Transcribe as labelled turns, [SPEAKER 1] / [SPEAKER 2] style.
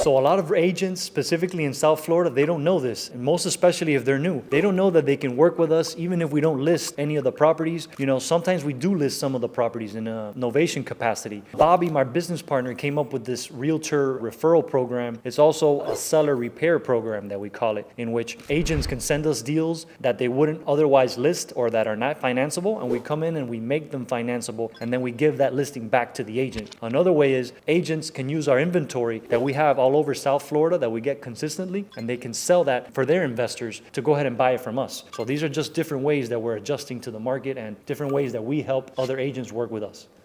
[SPEAKER 1] So a lot of agents, specifically in South Florida, they don't know this, and most especially if they're new. They don't know that they can work with us even if we don't list any of the properties. Sometimes we do list some of the properties in a novation capacity. Bobby, my business partner, came up with this Realtor Referral Program. It's also a seller repair program that we call it, in which agents can send us deals that they wouldn't otherwise list or that are not financeable, and we come in and we make them financeable, and then we give that listing back to the agent. Another way is agents can use our inventory that we have all over South Florida that we get consistently, and they can sell that for their investors to go ahead and buy it from us. So these are just different ways that we're adjusting to the market and different ways that we help other agents work with us.